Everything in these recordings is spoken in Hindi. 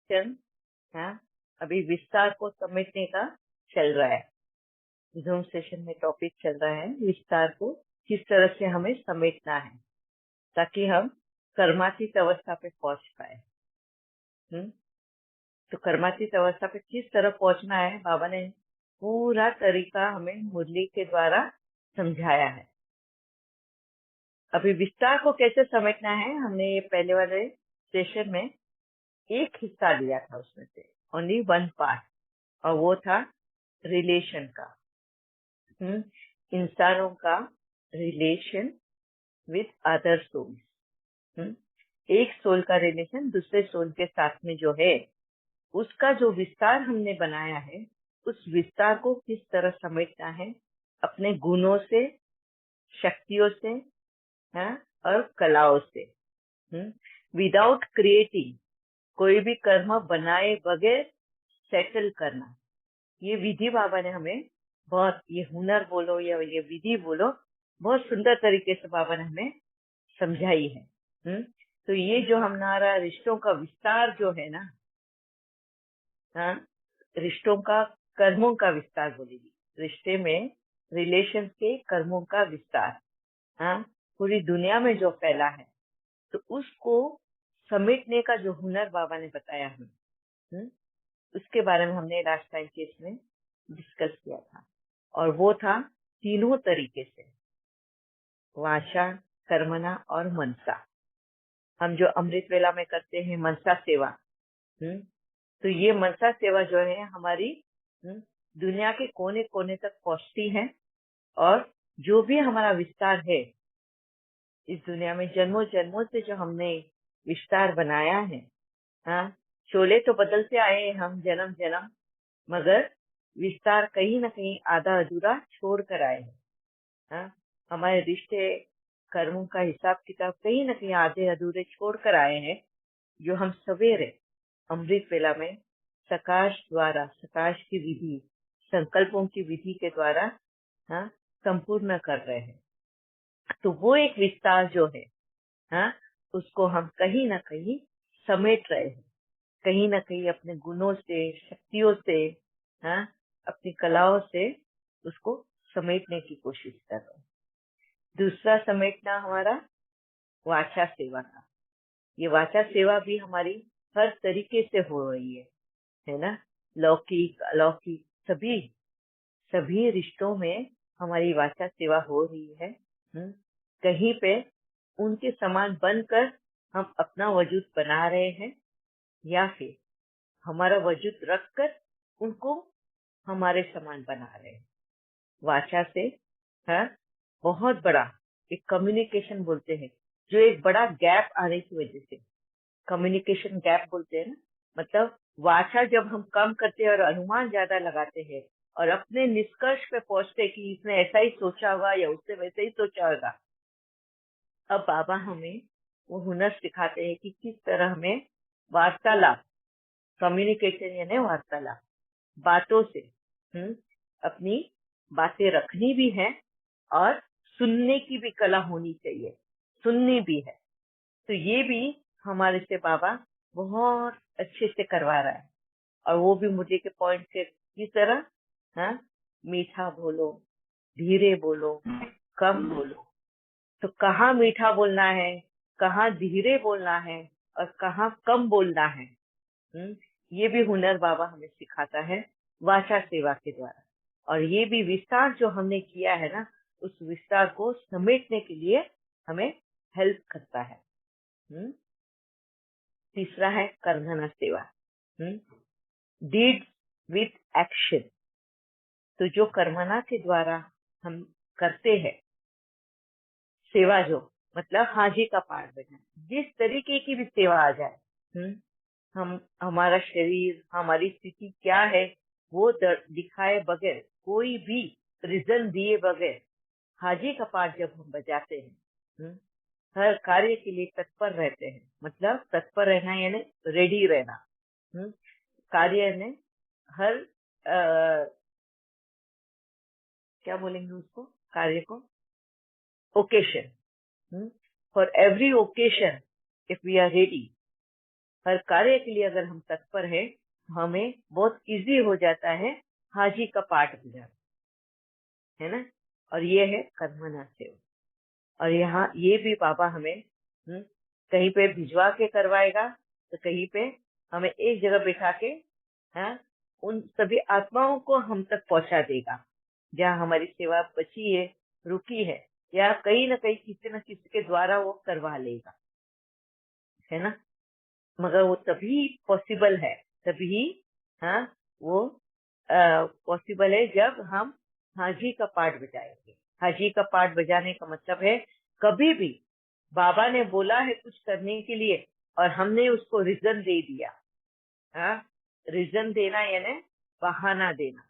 सेशन, हाँ, अभी विस्तार को समेटने का चल रहा है। जूम सेशन में टॉपिक चल रहा है विस्तार को किस तरह से हमें समेटना है ताकि हम कर्मातीत अवस्था पे पहुंच पाए। तो कर्मातीत अवस्था पे किस तरह पहुंचना है, बाबा ने पूरा तरीका हमें मुरली के द्वारा समझाया है। अभी विस्तार को कैसे समेटना है, हमने ये पहले वाले सेशन में एक हिस्सा लिया था, उसमें से ओनली वन पार्ट, और वो था रिलेशन का। इंसानों का रिलेशन विद अदर सोल्स। एक सोल का रिलेशन दूसरे सोल के साथ में जो है, उसका जो विस्तार हमने बनाया है, उस विस्तार को किस तरह समेटना है अपने गुणों से, शक्तियों से, और कलाओं से, विदाउट क्रिएटिंग, कोई भी कर्म बनाए बगैर सेटल करना। ये विधि बाबा ने हमें बहुत, ये हुनर बोलो या ये विधि बोलो, बहुत सुंदर तरीके से बाबा ने हमें समझाई है। तो ये जो हमारा रिश्तों का विस्तार जो है ना, रिश्तों का, कर्मों का विस्तार बोलेगी, रिश्ते में रिलेशन के कर्मों का विस्तार, पूरी दुनिया में जो फैला है, तो उसको समेटने का जो हुनर बाबा ने बताया हमें, उसके बारे में हमने लास्ट टाइम केस में डिस्कस किया था। और वो था तीनों तरीके से, वाचा, कर्मणा और मनसा। हम जो अमृत वेला में करते हैं मनसा सेवा, तो ये मनसा सेवा जो है हमारी दुनिया के कोने कोने तक पहुंचती है, और जो भी हमारा विस्तार है इस दुनिया में, जन्मों जन्मों से जो हमने विस्तार बनाया है, शोले तो बदलते आए हैं हम जन्म जन्म, मगर विस्तार कहीं ना कहीं आधा अधूरा छोड़ कर आए हैं। हमारे रिश्ते, कर्मों का हिसाब किताब कहीं ना कहीं आधे अधूरे छोड़ कर आए हैं, जो हम सवेरे अमृत वेला में सकाश द्वारा, सकाश की विधि, संकल्पों की विधि के द्वारा संपूर्ण कर रहे हैं। तो वो एक विस्तार जो है, उसको हम कहीं ना कहीं समेट रहे हैं, कहीं ना कहीं अपने गुणों से, शक्तियों से, अपनी कलाओं से उसको समेटने की कोशिश कर रहे हैं। दूसरा समेटना हमारा वाचा सेवा का। ये वाचा सेवा भी हमारी हर तरीके से हो रही है ना, लौकिक अलौकिक सभी रिश्तों में हमारी वाचा सेवा हो रही है। कहीं पे उनके समान बनकर हम अपना वजूद बना रहे हैं, या फिर हमारा वजूद रखकर उनको हमारे समान बना रहे हैं। वाचा से बहुत बड़ा एक कम्युनिकेशन बोलते हैं, जो एक बड़ा गैप आने की वजह से कम्युनिकेशन गैप बोलते हैं ना, मतलब वाचा जब हम कम करते हैं और अनुमान ज्यादा लगाते हैं और अपने निष्कर्ष पे पहुंचते हैं कि इसने ऐसा ही सोचा होगा या उसने वैसे ही सोचा होगा। अब बाबा हमें वो हुनर सिखाते हैं कि किस तरह हमें वार्तालाप, कम्युनिकेशन यानी वार्तालाप, बातों से अपनी बातें रखनी भी है और सुनने की भी कला होनी चाहिए, सुननी भी है। तो ये भी हमारे से बाबा बहुत अच्छे से करवा रहा है, और वो भी मुझे के पॉइंट से किस तरह, मीठा बोलो, धीरे बोलो, कम बोलो। तो कहाँ मीठा बोलना है, कहाँ धीरे बोलना है, और कहाँ कम बोलना है, ये भी हुनर बाबा हमें सिखाता है वाचा सेवा के द्वारा। और ये भी विस्तार जो हमने किया है ना, उस विस्तार को समेटने के लिए हमें हेल्प करता है। तीसरा है कर्मणा सेवा, डीड विथ एक्शन। तो जो कर्मणा के द्वारा हम करते हैं सेवा, जो मतलब हाजी का पाठ बना, जिस तरीके की भी सेवा आ जाए, हम, हमारा शरीर, हमारी स्थिति क्या है, वो दिखाए बगैर, कोई भी रीजन दिए बगैर हाजी का पाठ जब हम बजाते हैं, हर कार्य के लिए तत्पर रहते हैं। मतलब तत्पर रहना यानी रेडी रहना, कार्य ने हर क्या बोलेंगे उसको, कार्य को, occasion, for every occasion if we are ready, हर कार्य के लिए अगर हम तत्पर हैं तो हमें बहुत इजी हो जाता है हाजी का पाठ बजाना, है ना। और ये है कर्मणा सेवा। और यहाँ ये भी बाबा हमें कहीं पे भिजवा के करवाएगा, तो कहीं पे हमें एक जगह बिठा के उन सभी आत्माओं को हम तक पहुंचा देगा जहाँ हमारी सेवा बची है, रुकी है, या कहीं ना कहीं किसी न किसी के द्वारा वो करवा लेगा, है ना। मगर वो तभी पॉसिबल है, तभी वो पॉसिबल है जब हम हाजी का पाठ बजाएंगे। हाजी का पाठ बजाने का मतलब है कभी भी बाबा ने बोला है कुछ करने के लिए और हमने उसको रीजन दे दिया। रीजन देना यानी बहाना देना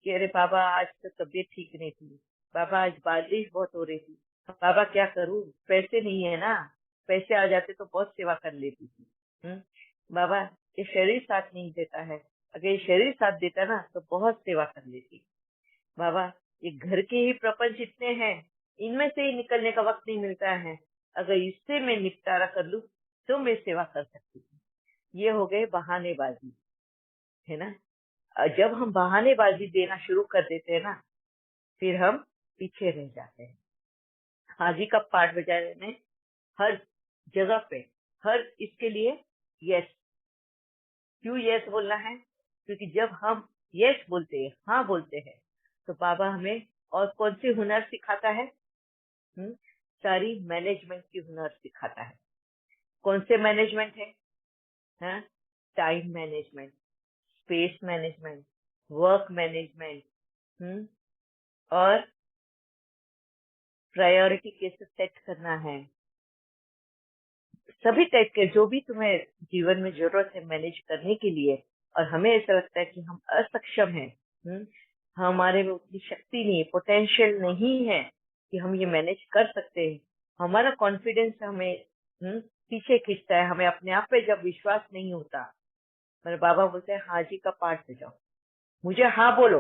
कि अरे बाबा आज तो तबीयत ठीक नहीं थी, बाबा आज बारिश बहुत हो रही थी, बाबा क्या करूं, पैसे नहीं है ना, पैसे आ जाते तो बहुत सेवा कर लेती थी। बाबा ये शरीर साथ नहीं देता है, अगर ये शरीर साथ देता ना तो बहुत सेवा कर लेती। बाबा ये घर के ही प्रपंच इतने हैं, इनमें से ही निकलने का वक्त नहीं मिलता है, अगर इससे मैं निपटारा कर लूं तो मैं सेवा कर सकती हूँ। ये हो गए बहानेबाजी, है ना। जब हम बहानेबाजी देना शुरू कर देते हैं ना, फिर हम पीछे रह जाते हैं। हाजी का पाठ बजाने में हर जगह पे, हर इसके लिए यस। क्यों यस बोलना है? क्योंकि जब हम यस बोलते हैं, हाँ बोलते हैं, तो बाबा हमें और कौन से हुनर सिखाता है? सारी मैनेजमेंट की हुनर सिखाता है। कौन से मैनेजमेंट है? Time management, space management, work management, और प्रायोरिटी कैसे सेट करना है। सभी टाइप के जो भी तुम्हें जीवन में जरूरत है मैनेज करने के लिए, और हमें ऐसा लगता है कि हम असक्षम हैं, हमारे में उतनी शक्ति नहीं, पोटेंशियल नहीं है कि हम ये मैनेज कर सकते हैं, हमारा कॉन्फिडेंस हमें पीछे खींचता है, हमें अपने आप पे जब विश्वास नहीं होता, मेरे बाबा बोलते हैं हाजी का पाठ बजाओ, मुझे हाँ बोलो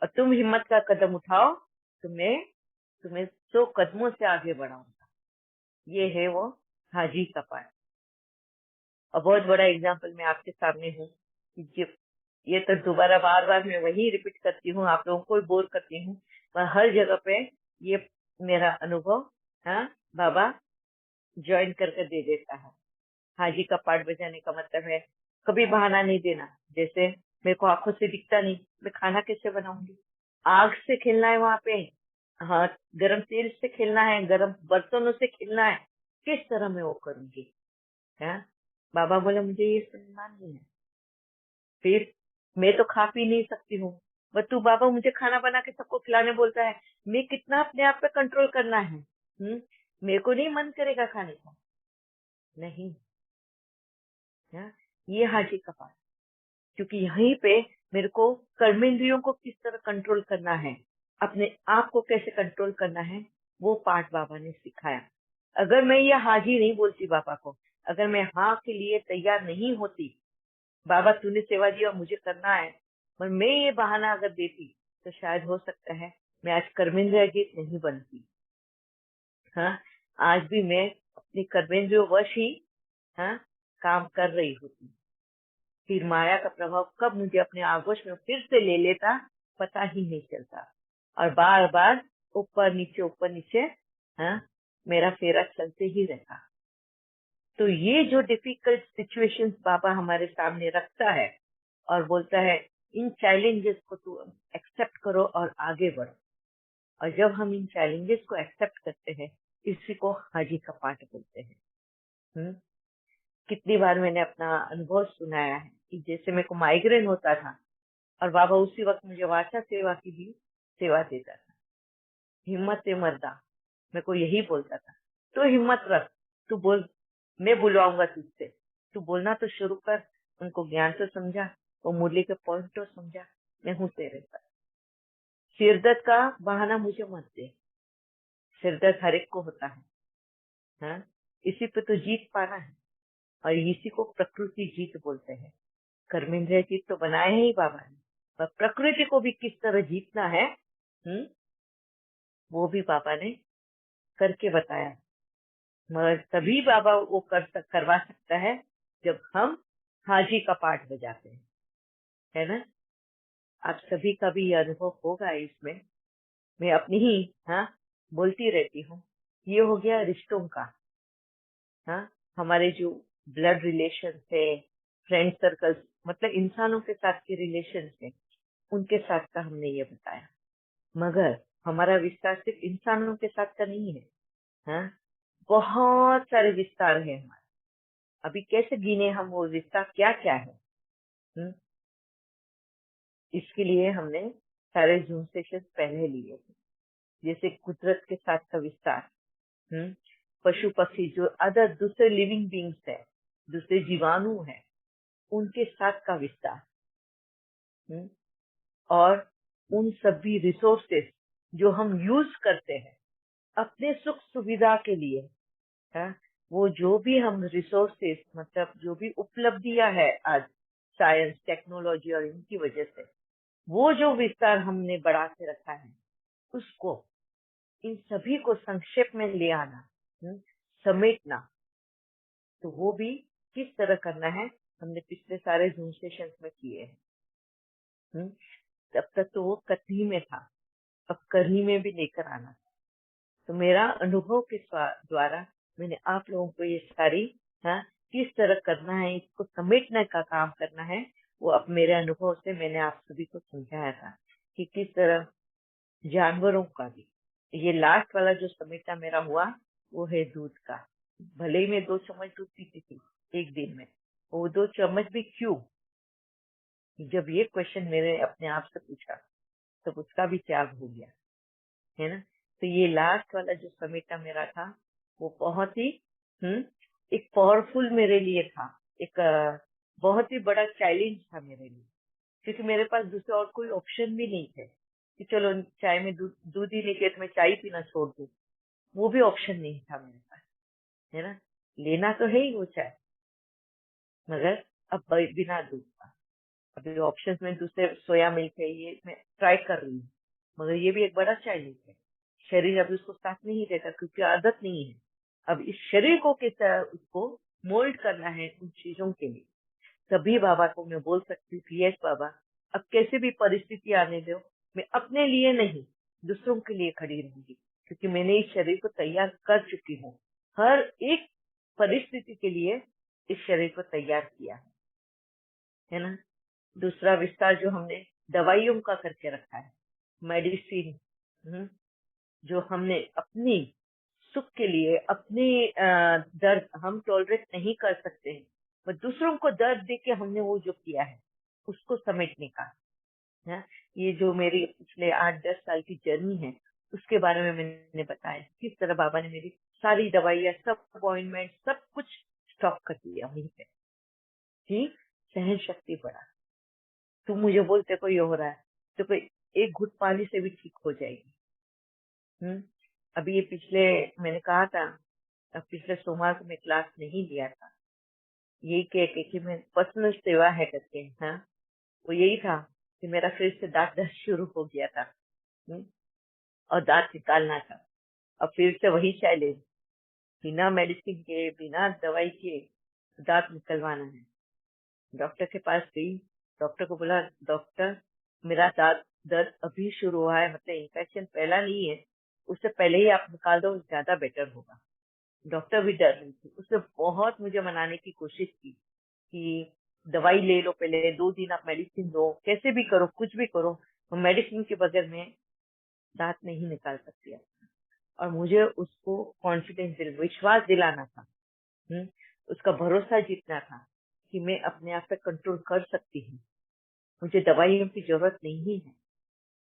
और तुम हिम्मत का कदम उठाओ, तुम्हें 100 कदमों से आगे बढ़ाऊंगा। ये है वो हाजी का पाठ। और बहुत बड़ा एग्जाम्पल मैं आपके सामने हूँ कि ये तो दोबारा बार बार मैं वही रिपीट करती हूँ, आप लोगों को बोर करती हूँ, पर हर जगह पे ये मेरा अनुभव बाबा ज्वाइन करके दे देता है। हाजी का पाठ बजाने का मतलब है कभी बहाना नहीं देना, जैसे मेरे को आंखों से दिखता नहीं, मैं खाना कैसे बनाऊंगी, आग से खेलना है वहां पे, हाँ गरम तेल से खेलना है, गरम बर्तनों से खेलना है, किस तरह मैं वो करूंगी? है बाबा बोले मुझे ये सुनना नहीं है। फिर मैं तो खा पी नहीं सकती हूँ, बट तू बाबा मुझे खाना बना के सबको खिलाने बोलता है, मैं कितना अपने आप पे कंट्रोल करना है? मेरे को नहीं मन करेगा खाने का, नहीं। ये हाजी का पाठ, क्योंकि यहीं पे मेरे को कर्मेंद्रियों को किस तरह कंट्रोल करना है, अपने आप को कैसे कंट्रोल करना है, वो पाठ बाबा ने सिखाया। अगर मैं ये हाजी नहीं बोलती बाबा को, अगर मैं हाँ के लिए तैयार नहीं होती, बाबा तूने सेवा दी और मुझे करना है, पर मैं ये बहाना अगर देती तो शायद हो सकता है मैं आज कर्मेंद्रिय गीत नहीं बनती। आज भी मैं अपनी कर्मेंद्रियों वश ही काम कर रही होती। फिर माया का प्रभाव कब मुझे अपने आगोश में फिर से ले लेता पता ही नहीं चलता, और बार बार ऊपर नीचे मेरा फेरा चलते ही रहता। तो ये जो डिफिकल्ट सिचुएशंस बाबा हमारे सामने रखता है और बोलता है इन चैलेंजेस को तू एक्सेप्ट करो और आगे बढ़ो, और जब हम इन चैलेंजेस को एक्सेप्ट करते हैं, इसी को हाजी का पाठ बोलते हैं। कितनी बार मैंने अपना अनुभव सुनाया है कि जैसे मेरे को माइग्रेन होता था और बाबा उसी वक्त मुझे वाचा सेवा की भी सेवा देता था। हिम्मत से मर्दा, मेरे को यही बोलता था, तो हिम्मत रख, तू बोल, मैं बुलवाऊंगा तुझसे, तू बोलना तो शुरू कर, उनको ज्ञान तो समझा, वो मुरली के पॉइंट तो समझा, मैं हूँ तेरे साथ। सिरदर्द का बहाना मुझे मत दे, सिरदर्द हर एक को होता है, इसी पे तो जीत पाना है, और इसी को प्रकृति जीत बोलते हैं। कर्मेंद्रिय जीत तो बनाए ही बाबा ने, पर प्रकृति को भी किस तरह जीतना है, वो भी बाबा ने करके बताया। मगर तभी बाबा वो करवा सकता है जब हम हाजी का पार्ट बजाते हैं, है ना। आप सभी का भी ये अनुभव होगा इसमें, मैं अपनी ही हाँ बोलती रहती हूँ। ये हो गया रिश्तों का, हाँ, हमारे जो ब्लड रिलेशन है, फ्रेंड सर्कल्स, मतलब इंसानों के साथ के रिलेशन है, उनके साथ का हमने ये बताया। मगर हमारा विस्तार सिर्फ इंसानों के साथ का नहीं है, हाँ, बहुत सारे विस्तार है हमारे। अभी कैसे गिने हम वो विस्तार क्या क्या है? हम्म, इसके लिए हमने सारे जूम सेशन पहले लिए थे, जैसे कुदरत के साथ का विस्तार, हम्म, पशु पक्षी जो अदर दूसरे लिविंग बींग्स है, दूसरे जीवाणु है, उनके साथ का विस्तार, हम्म, और उन सभी रिसोर्सेस जो हम यूज करते हैं अपने सुख सुविधा के लिए, है, वो जो भी हम रिसोर्सेस, मतलब जो भी उपलब्धियां है आज साइंस टेक्नोलॉजी और इनकी वजह से, वो जो विस्तार हमने बढ़ा के रखा है, उसको, इन सभी को संक्षेप में ले आना, समेटना, तो वो भी किस तरह करना है हमने पिछले सारे जूम सेशन में किए हैं। तब तक तो वो कथनी में था, अब करनी में भी लेकर आना था। तो मेरा अनुभव के द्वारा मैंने आप लोगों को ये सारी, हाँ, किस तरह करना है, इसको समेटने का काम करना है, वो अब मेरे अनुभव से मैंने आप सभी को समझाया था कि किस तरह जानवरों का भी। ये लास्ट वाला जो समेटा मेरा हुआ वो है दूध का। भले ही मैं 2 चम्मच दूध पीती थी एक दिन में, वो 2 चम्मच भी क्यों? जब ये क्वेश्चन मैंने अपने आप से पूछा तब उसका भी त्याग हो गया, है ना। तो ये लास्ट वाला जो समेटा मेरा था वो बहुत ही एक पावरफुल मेरे लिए था, एक बहुत ही बड़ा चैलेंज था मेरे लिए, क्योंकि मेरे पास दूसरे और कोई ऑप्शन भी नहीं थे कि चलो चाय में दूध ही नहीं किया तो मैं चाय पीना छोड़ दूं, वो भी ऑप्शन नहीं था मेरे पास, है ना। लेना तो है ही वो चाय, मगर अब बिना दूध का। अभी ऑप्शंस में दूसरे सोया मिल्क है, ये मैं ट्राई कर रही हूँ, मगर ये भी एक बड़ा चैलेंज है। शरीर अभी उसको साथ नहीं देता क्योंकि आदत नहीं है। अब इस शरीर को किस तरह उसको मोल्ड करना है उन चीजों के लिए, तभी बाबा को मैं बोल सकती हूँ यस बाबा, अब कैसे भी परिस्थिति आने दो, मैं अपने लिए नहीं दूसरों के लिए खड़ी रहूंगी, क्योंकि मैंने इस शरीर को तैयार कर चुकी हूँ, हर एक परिस्थिति के लिए इस शरीर को तैयार किया है ना। दूसरा विस्तार जो हमने दवाइयों का करके रखा है, मेडिसिन, जो हमने अपनी सुख के लिए, अपनी दर्द हम टॉलरेट नहीं कर सकते हैं, पर दूसरों को दर्द देके हमने वो जो किया है उसको समेटने का है। ये जो मेरी पिछले 8-10 साल की जर्नी है उसके बारे में मैंने बताया, किस तरह बाबा ने मेरी सारी दवाइयाँ, सब अपॉइंटमेंट, सब कुछ स्टॉप कर दिया वहीं पे, कि सहन शक्ति बढ़ा। तुम मुझे बोलते कोई हो रहा है तो कोई एक घुट पानी से भी ठीक हो जाएगी। अभी ये पिछले, मैंने कहा था अब पिछले सोमवार को मैं क्लास नहीं लिया था, यही कह के कि मैं पर्सनल सेवा है करके, हाँ, वो यही था कि मेरा फिर से दांत दर्द शुरू हो गया था, और दांत निकालना था। अब फिर से वही चैलेंज, बिना मेडिसिन के, बिना दवाई के दांत निकलवाना है। डॉक्टर के पास गई, डॉक्टर को बोला डॉक्टर मेरा दांत दर्द अभी शुरू हुआ है, मतलब इन्फेक्शन पहला नहीं है, उससे पहले ही आप निकाल दो ज्यादा बेटर होगा। डॉक्टर भी डर रही थी, उसने बहुत मुझे मनाने की कोशिश की कि दवाई ले लो, पहले 2 दिन आप मेडिसिन लो, कैसे भी करो, कुछ भी करो, मेडिसिन के बगैर मैं दांत नहीं निकाल सकती। और मुझे उसको कॉन्फिडेंस, विश्वास दिलाना था, उसका भरोसा जीतना था कि मैं अपने आप पे कंट्रोल कर सकती हूँ, मुझे दवाइयों की जरूरत नहीं है,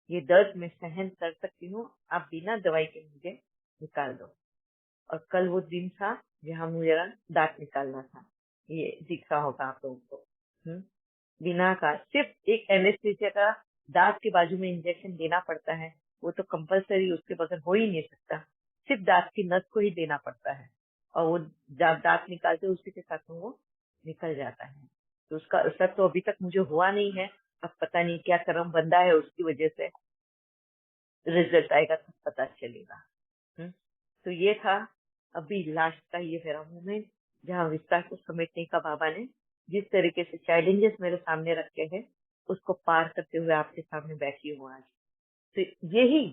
ये दर्द मैं सहन कर सकती हूँ, आप बिना दवाई के मुझे निकाल दो। और कल वो दिन था जहाँ मुझे दांत निकालना था, ये दिखा होगा आप लोगों को, बिना का, सिर्फ एक एनेस्थीसिया का दांत के बाजू में इंजेक्शन देना पड़ता है, वो तो कंपलसरी, उसके बगैर हो ही नहीं सकता, सिर्फ दांत की नस को ही देना पड़ता है, और वो दांत निकालते उसी के साथ में वो निकल जाता है। तो उसका असर तो अभी तक मुझे हुआ नहीं है, अब पता नहीं क्या कर्म बंधा है, उसकी वजह से रिजल्ट आएगा तो पता चलेगा। तो ये था अभी लास्ट का ये मेरा मोमेंट, जहाँ विस्तार को समेटने का बाबा ने जिस तरीके से चैलेंजेस मेरे सामने रखे हैं, उसको पार करते हुए आपके सामने बैठी हूँ आज। तो यही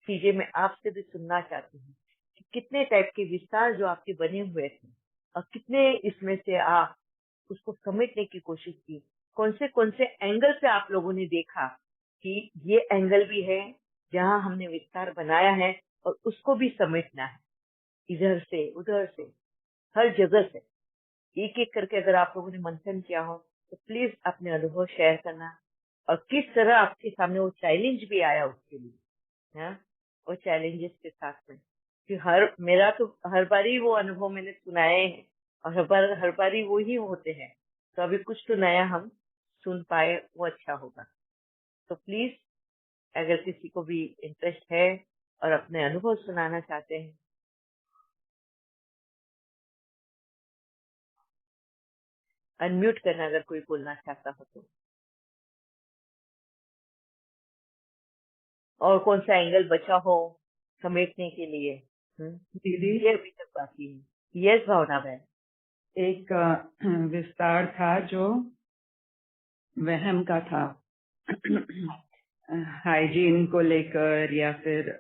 चीजें मैं आपसे भी सुनना चाहती हूँ कि कितने टाइप के विस्तार जो आपके बने हुए थे और कितने इसमें से आप उसको समेटने की कोशिश की, कौन से एंगल से आप लोगों ने देखा कि ये एंगल भी है जहाँ हमने विस्तार बनाया है और उसको भी समेटना है, इधर से उधर से हर जगह से एक एक करके अगर आप लोगों ने मंथन किया हो तो प्लीज अपने अनुभव शेयर करना। और किस तरह आपके सामने वो चैलेंज भी आया उसके लिए, हाँ, वो चैलेंजेस के साथ में कि मेरा तो हर बारी वो अनुभव मैंने सुनाए हैं और हर बारी वो ही होते हैं। तो अभी कुछ तो नया हम सुन पाए, वो अच्छा होगा। तो प्लीज अगर किसी को भी इंटरेस्ट है और अपने अनुभव सुनाना चाहते हैं, अनम्यूट करना अगर कोई बोलना चाहता हो तो। और कौन सा एंगल बचा हो समेटने के लिए? दीदी, ये अभी तक बाकी है। यस भावना बहन। एक विस्तार था जो वहम का था, हाइजीन को लेकर, या फिर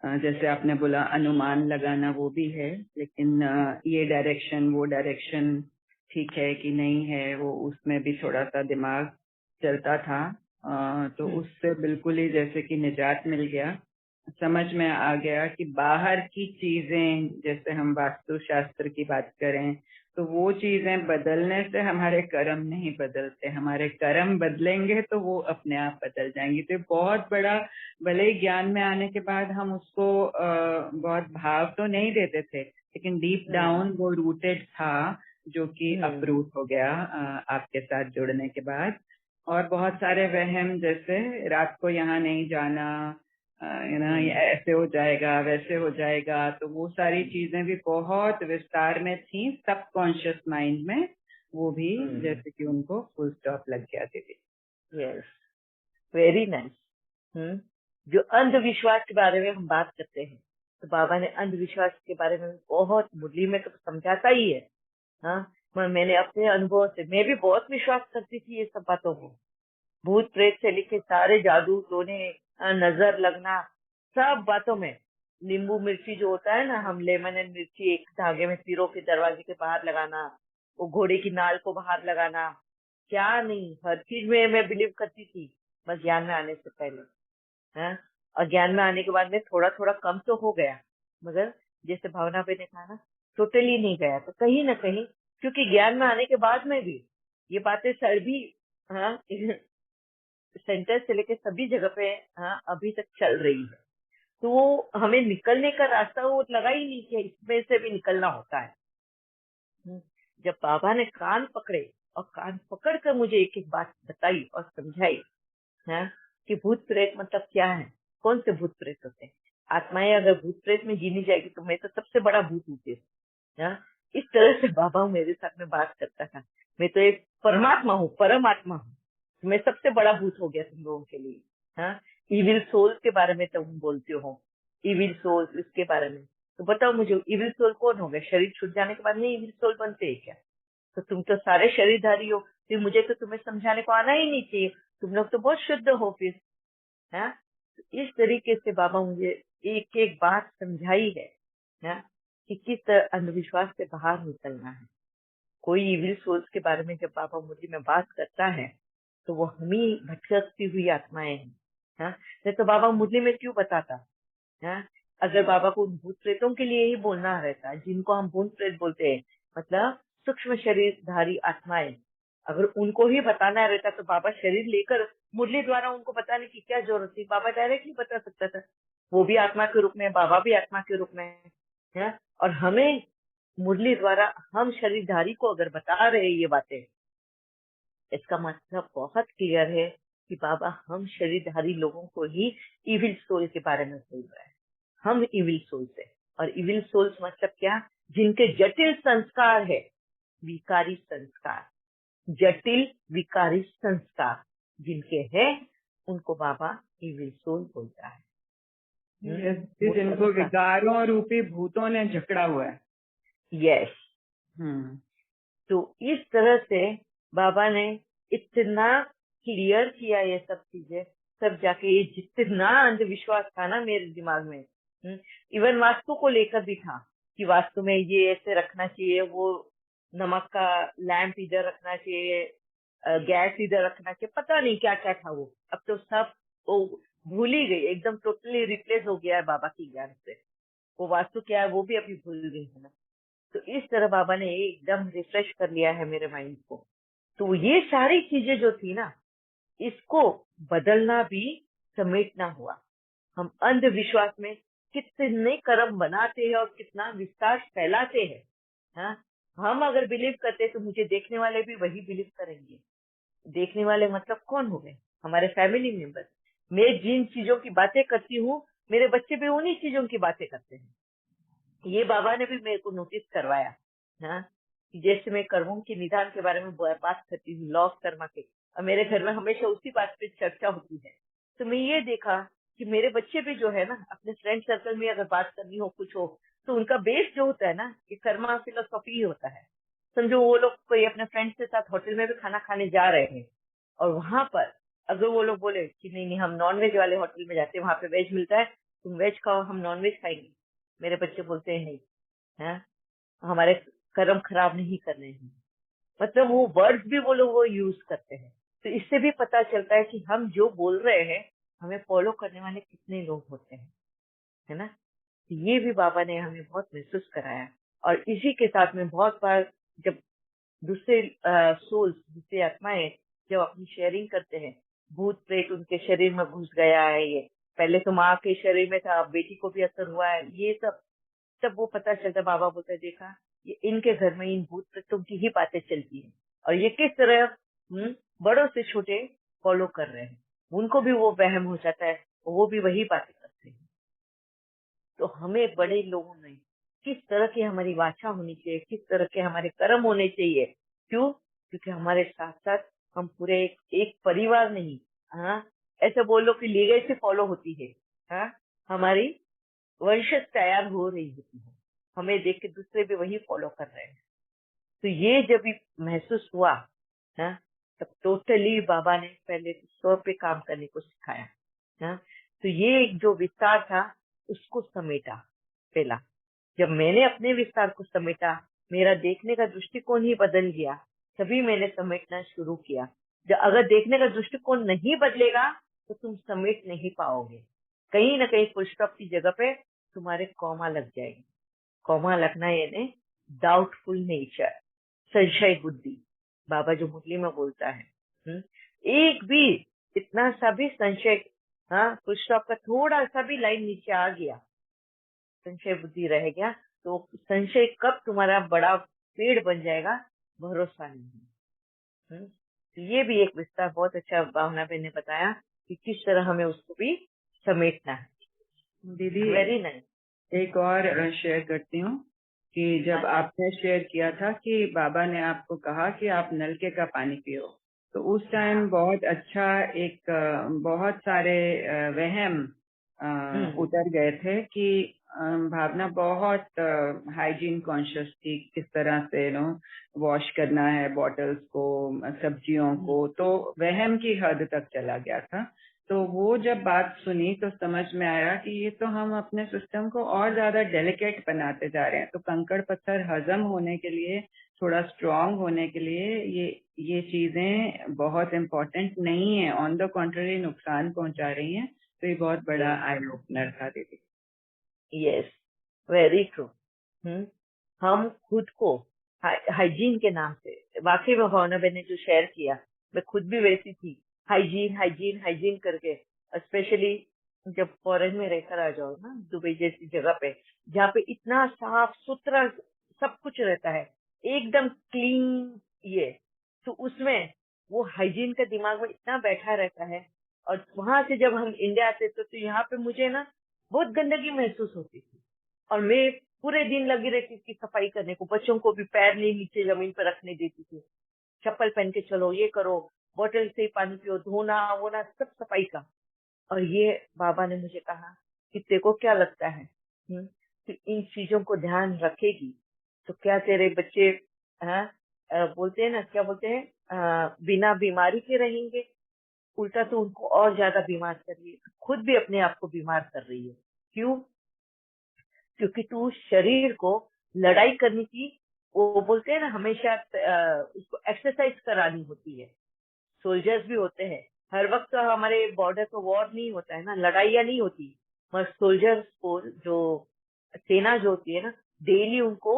जैसे आपने बोला अनुमान लगाना, वो भी है, लेकिन ये डायरेक्शन वो डायरेक्शन ठीक है कि नहीं है, वो उसमें भी थोड़ा सा दिमाग चलता था। तो उससे बिल्कुल ही जैसे कि निजात मिल गया। समझ में आ गया कि बाहर की चीजें, जैसे हम वास्तु शास्त्र की बात करें, तो वो चीजें बदलने से हमारे कर्म नहीं बदलते, हमारे कर्म बदलेंगे तो वो अपने आप बदल जाएंगी। तो बहुत बड़ा, भले ही ज्ञान में आने के बाद हम उसको बहुत भाव तो नहीं देते थे, लेकिन डीप डाउन वो रूटेड था, जो कि अप्रूव हो गया आपके साथ जुड़ने के बाद। और बहुत सारे वहम, जैसे रात को यहाँ नहीं जाना, ये ऐसे हो जाएगा वैसे हो जाएगा, तो वो सारी चीजें भी बहुत विस्तार में थी सब कॉन्शियस माइंड में, वो भी जैसे कि उनको फुल स्टॉप लग गया दीदी। Yes, very nice. जो अंधविश्वास के बारे में हम बात करते हैं, तो बाबा ने अंधविश्वास के बारे में बहुत मुरली में तो समझाता ही है। हाँ, मैंने अपने अनुभव से, मैं भी बहुत विश्वास करती थी ये सब बातों को, भूत प्रेत से लेके सारे जादू टोने, नजर लगना, सब बातों में। नींबू मिर्ची जो होता है ना, हम लेमन एंड मिर्ची एक धागे में पीरो के दरवाजे के बाहर लगाना, वो घोड़े की नाल को बाहर लगाना, क्या नहीं हर चीज में मैं बिलीव करती थी, बस ज्ञान में आने से पहले। हाँ, और ज्ञान में आने के बाद में थोड़ा थोड़ा कम तो हो गया, मगर जैसे भावना पे ने कहा ना, टोटली नहीं गया। तो कहीं ना कहीं, क्योंकि ज्ञान में आने के बाद में भी ये बातें सभी, हाँ, सेंटर से लेके सभी जगह पे, हाँ, अभी तक चल रही है। तो वो हमें निकलने का रास्ता वो लगा ही नहीं कि इसमें से भी निकलना होता है। जब बाबा ने कान पकड़े और कान पकड़ कर मुझे एक एक बात बताई और समझाई, है कि भूत प्रेत मतलब क्या है, कौन से भूत प्रेत होते हैं, आत्माएं अगर भूत प्रेत में गिनी जाएगी तो मैं तो सबसे बड़ा भूत हूँ फिर। हाँ, इस तरह से बाबा मेरे साथ में बात करता था। मैं तो एक परमात्मा हूँ, परमात्मा हूँ, मैं सबसे बड़ा भूत हो गया तुम लोगों के लिए। हाँ, इविल सोल्स के बारे में तुम बोलते हो, इविल सोल्स, इसके बारे में तो बताओ मुझे, इविल सोल कौन हो गए? शरीर छूट जाने के बाद में इविल सोल बनते हैं क्या? तो तुम तो सारे शरीरधारी हो, फिर मुझे तो तुम्हें समझाने को आना ही नहीं चाहिए, तुम लोग तो बहुत शुद्ध हो फिर। हाँ, तो इस तरीके से बाबा मुझे एक एक बात समझाई है, हाँ, कि किस तरह अंधविश्वास से बाहर निकलना है। कोई इविल सोल्स के बारे में जब बाबा मुरली में बात करता है तो वो हम ही भटकती हुई आत्माएं हैं। हाँ, नहीं तो बाबा मुरली में क्यों बताता? हाँ, अगर बाबा को भूत प्रेतों के लिए ही बोलना रहता, जिनको हम भूत प्रेत बोलते हैं, मतलब सूक्ष्म शरीरधारी आत्माएं, अगर उनको ही बताना रहता तो बाबा शरीर लेकर मुरली द्वारा उनको बताने की क्या जरूरत थी? बाबा डायरेक्टली बता सकता था, वो भी आत्मा के रूप में, बाबा भी आत्मा के रूप में है। और हमें मुरली द्वारा हम शरीरधारी को अगर बता रहे ये बातें, इसका मतलब बहुत क्लियर है कि बाबा हम शरीरधारी लोगों को ही इविल सोल के बारे में बोल रहे हैं। हम इविल सोल्स है, और इविल सोल्स मतलब क्या? जिनके जटिल संस्कार है, विकारी संस्कार, जटिल विकारी संस्कार जिनके हैं, उनको बाबा इविल सोल बोलता है। ये वो जिनको संस्कार, विकारों रूपी भूतों ने जकड़ा हुआ है। यस, हम्म। तो इस तरह से बाबा ने इतना क्लियर किया ये सब चीजें, तब जाके ये जितना अंधविश्वास था ना मेरे दिमाग में, इवन वास्तु को लेकर भी था कि वास्तु में ये ऐसे रखना चाहिए, वो नमक का लैंप इधर रखना चाहिए, गैस इधर रखना चाहिए, पता नहीं क्या क्या था वो। अब तो सब वो भूल ही गई, एकदम टोटली रिप्लेस हो गया है बाबा की ज्ञान से। वो वास्तु क्या है वो भी अभी भूल गई है ना। तो इस तरह बाबा ने एकदम रिफ्रेश कर लिया है मेरे माइंड को। तो ये सारी चीजें जो थी ना, इसको बदलना भी समेटना हुआ। हम अंधविश्वास में कितने कर्म बनाते हैं और कितना विस्तार फैलाते हैं। हाँ, हम अगर बिलीव करते हैं तो मुझे देखने वाले भी वही बिलीव करेंगे। देखने वाले मतलब कौन हो गए? हमारे फैमिली मेंबर। मैं जिन चीजों की बातें करती हूँ, मेरे बच्चे भी उन्हीं चीजों की बातें करते हैं। ये बाबा ने भी मेरे को नोटिस करवाया। हाँ, कि जैसे मैं कर्मों के निदान के बारे में बात करती हूँ, लॉ ऑफ कर्मा के, और मेरे घर में हमेशा उसी बात पे चर्चा होती है। तो मैं ये देखा कि मेरे बच्चे भी जो है ना, अपने फ्रेंड सर्कल में अगर बात करनी हो कुछ हो, तो उनका बेस जो होता है ना, ये कर्मा फिलोसॉफी ही होता है। समझो वो लोग कोई अपने फ्रेंड्स के साथ होटल में भी खाना खाने जा रहे हैं, और वहां पर अगर वो लोग बोले कि नहीं नहीं हम नॉन वेज वाले होटल में जाते हैं, वहां पे वेज मिलता है, तुम वेज खाओ हम नॉन वेज खाएंगे, मेरे बच्चे बोलते हैं नहीं, है हमारे कर्म खराब नहीं करने हैं। मतलब वो वर्ड्स भी वो लोग वो यूज करते हैं। तो इससे भी पता चलता है कि हम जो बोल रहे हैं, हमें फॉलो करने वाले कितने लोग होते हैं, है ना। तो ये भी बाबा ने हमें बहुत महसूस कराया। और इसी के साथ में बहुत बार जब दूसरे सोल्स, दूसरी आत्माएं जब अपनी शेयरिंग करते हैं, भूत प्रेत उनके शरीर में घुस गया है, ये पहले तो माँ के शरीर में था, अब बेटी को भी असर हुआ है, ये सब तब वो पता चलता। बाबा बोलते देखा, ये इनके घर में इन भूत प्रेतों की ही बातें चलती है, और ये किस तरह बड़ों से छोटे फॉलो कर रहे हैं, उनको भी वो वहम हो जाता है, वो भी वही बातें करते हैं। तो हमें बड़े लोगों में किस तरह की हमारी वाचा होनी चाहिए, किस तरह के हमारे कर्म होने चाहिए। क्यों? क्योंकि हमारे साथ साथ हम पूरे एक परिवार नहीं, हाँ, ऐसे बोलो कि लीगल से फॉलो होती है। हाँ, हमारी वंशज तैयार हो रही होती है, हमें देख के दूसरे भी वही फॉलो कर रहे हैं। तो ये जब भी महसूस हुआ, हाँ, तब टोटली बाबा ने पहले तो स्व पे काम करने को सिखाया। हाँ, तो ये एक जो विस्तार था उसको समेटा पहला। जब मैंने अपने विस्तार को समेटा, मेरा देखने का दृष्टिकोण ही बदल गया, तभी मैंने समेटना शुरू किया। जब अगर देखने का दृष्टिकोण नहीं बदलेगा तो तुम समेट नहीं पाओगे। कहीं ना कहीं फुल स्टॉप की जगह पे तुम्हारे कॉमा लग जाएगी। कॉमा लगना यानी डाउटफुल नेचर, संशय बुद्धि। बाबा जो मुरली में बोलता है, एक भी इतना सा भी संशय, हाँ, फुल स्टॉप का थोड़ा सा भी लाइन नीचे आ गया, संशय बुद्धि रह गया, तो संशय कब तुम्हारा बड़ा पेड़ बन जाएगा, भरोसा नहीं है। तो ये भी एक विस्तार बहुत अच्छा भावना बहन ने बताया कि किस तरह हमें उसको भी समेटना है। दीदी वेरी नाइस। एक और शेयर करती हूँ कि जब हाँ आपने शेयर किया था कि बाबा ने आपको कहा कि आप नलके का पानी पियो, तो उस टाइम हाँ, बहुत अच्छा एक बहुत सारे वहम उतर गए थे कि भावना बहुत हाइजीन कॉन्शियस थी, किस तरह से वॉश करना है बॉटल्स को, सब्जियों को, तो वहम की हद तक चला गया था। तो वो जब बात सुनी तो समझ में आया कि ये तो हम अपने सिस्टम को और ज्यादा डेलिकेट बनाते जा रहे हैं। तो कंकड़ पत्थर हजम होने के लिए, थोड़ा स्ट्रांग होने के लिए ये चीजें बहुत इम्पोर्टेंट नहीं है, ऑन द कॉन्ट्ररी नुकसान पहुंचा रही हैं। तो ये बहुत बड़ा आई ओपनर था दीदी। Yes, very true. हम खुद को हाइजीन के नाम से, वाकई में भावना बहन ने जो शेयर किया, मैं खुद भी वैसी थी, हाइजीन हाइजीन हाइजीन करके। स्पेशली जब फॉरेन में रहकर आ जाओ ना, दुबई जैसी जगह पे, जहाँ पे इतना साफ सुथरा सब कुछ रहता है, एकदम क्लीन, ये तो उसमें वो हाइजीन का दिमाग में इतना बैठा रहता है। और वहां से जब हम इंडिया आते तो यहाँ पे मुझे ना बहुत गंदगी महसूस होती थी, और मैं पूरे दिन लगी रहती थी सफाई करने को, बच्चों को भी पैर नहीं नीचे जमीन पर रखने देती थी, चप्पल पहन के चलो, ये करो, बोतल से ही पानी पियो, धोना वोना सब सफाई का। और ये बाबा ने मुझे कहा कि तेरे को क्या लगता है, कि इन चीजों को ध्यान रखेगी तो क्या तेरे बच्चे हाँ, बोलते हैं ना, क्या बोलते हैं, बिना बीमारी के रहेंगे, उल्टा तो उनको और ज्यादा बीमार कर रही है, खुद भी अपने आप को बीमार कर रही है। क्यों? क्योंकि तू शरीर को लड़ाई करने की, वो बोलते हैं ना, हमेशा उसको एक्सरसाइज करानी होती है। सोल्जर्स भी होते हैं, हर वक्त तो हमारे बॉर्डर पे वॉर नहीं होता है ना, लड़ाइयाँ नहीं होती, मगर सोल्जर्स को, जो सेना जो होती है ना, डेली उनको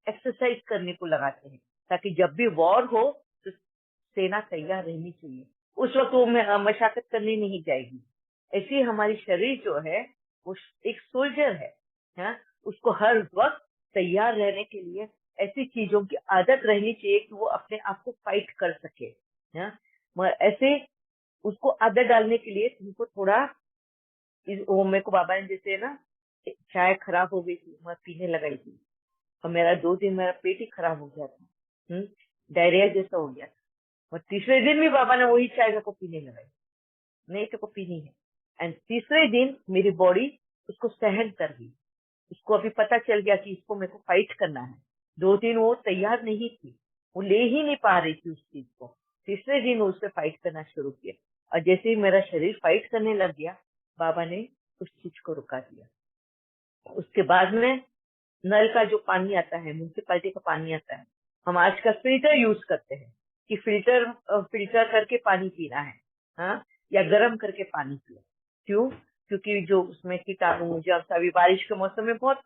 एक्सरसाइज करने को लगाते हैं, ताकि जब भी वॉर हो तो सेना तैयार रहनी चाहिए, उस वक्त वो मशक्कत करने नहीं जाएगी। ऐसे ही हमारी शरीर जो है, वो एक सोल्जर है, हाँ? उसको हर वक्त तैयार रहने के लिए ऐसी चीजों की आदत रहनी चाहिए कि वो अपने आप को फाइट कर सके, हाँ? मगर ऐसे उसको आदत डालने के लिए तुमको थोड़ा वो, मेरे को बाबा ने जैसे ना, चाय खराब हो गई थी, मैं पीने लगाई थी, और मेरा 2 दिन मेरा पेट ही खराब हो गया था, डायरिया जैसा हो गया था, और तीसरे दिन भी बाबा ने वही चाय मेरे को पीने लगाई, नहीं तेरे को पीनी है। एंड तीसरे दिन मेरी बॉडी उसको सहन कर गई, उसको अभी पता चल गया कि इसको मेरे को फाइट करना है। 2 दिन वो तैयार नहीं थी, वो ले ही नहीं पा रही थी उस चीज को, तीसरे दिन वो उससे फाइट करना शुरू किया, और जैसे ही मेरा शरीर फाइट करने लग गया, बाबा ने उस चीज को रुका दिया। उसके बाद में नल का जो पानी आता है, म्यूनिसिपैलिटी का पानी आता है, हम आजकल फिल्टर यूज करते हैं कि फिल्टर करके पानी पीना है, हाँ, या गर्म करके पानी पियो। क्यों? क्योंकि जो उसमें कीटाणु, जब अभी बारिश के मौसम में बहुत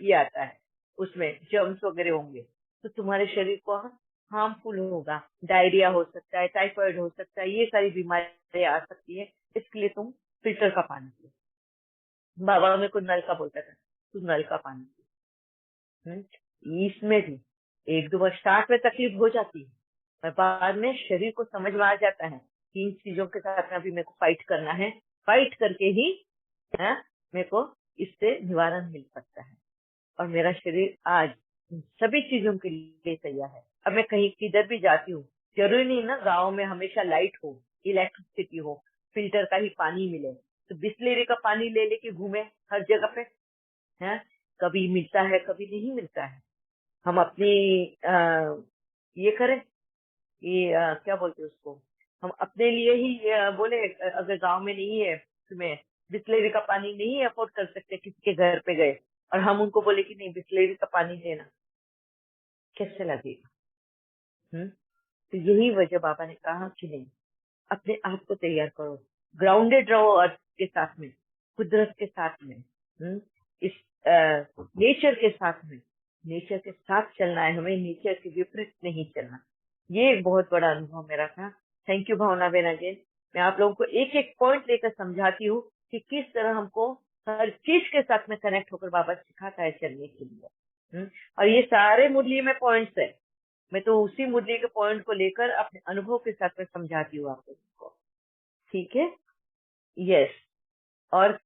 ये आता है, उसमें जर्म्स वगैरह होंगे, तो तुम्हारे शरीर को हार्मफुल होगा, डायरिया हो सकता है, टाइफाइड हो सकता है, ये सारी बीमारियां आ सकती है, इसके लिए तुम फिल्टर का पानी पियो। बाबा मेरे को नल का बोलता था, तू नल का पानी पी। इसमें भी 1-2 बार स्टार्ट में तकलीफ हो जाती है, पर बाद में शरीर को समझ में आ जाता है कि इन चीजों के साथ में अभी मेरे को फाइट करना है, फाइट करके ही मेरे को इससे निवारण मिल सकता है। और मेरा शरीर आज इन सभी चीजों के लिए तैयार है। अब मैं कहीं किधर भी जाती हूँ, जरूरी नहीं ना गाँव में हमेशा लाइट हो, इलेक्ट्रिसिटी हो, फिल्टर का ही पानी मिले, तो बिस्लेरी का पानी ले लेके घूमे हर जगह पे, है, कभी मिलता है कभी नहीं मिलता है। हम अपनी ये करें, ये क्या बोलते हैं उसको, हम अपने लिए ही बोले, अगर गांव में नहीं है, तुम्हें बिस्लेरी का पानी नहीं अफोर्ड कर सकते, किसी के घर पे गए और हम उनको बोले कि नहीं बिस्लेरी का पानी देना, कैसे लगेगा? तो यही वजह बाबा ने कहा कि नहीं, अपने आप को तैयार करो, ग्राउंडेड रहो अर्थ के साथ में, कुदरत के साथ में, इस नेचर के साथ में, नेचर के साथ चलना है हमें, नेचर के विपरीत नहीं चलना। ये एक बहुत बड़ा अनुभव मेरा था। Thank you Bhavna ben again. मैं आप लोगों को एक एक पॉइंट लेकर समझाती हूँ कि किस तरह हमको हर चीज के साथ में कनेक्ट होकर बाबा सिखाता है चलने के लिए। और ये सारे मुरली में पॉइंट्स है, मैं तो उसी मुद्दे के पॉइंट को लेकर अपने अनुभव के साथ में समझाती हूँ आप लोगों को। ठीक है? यस। और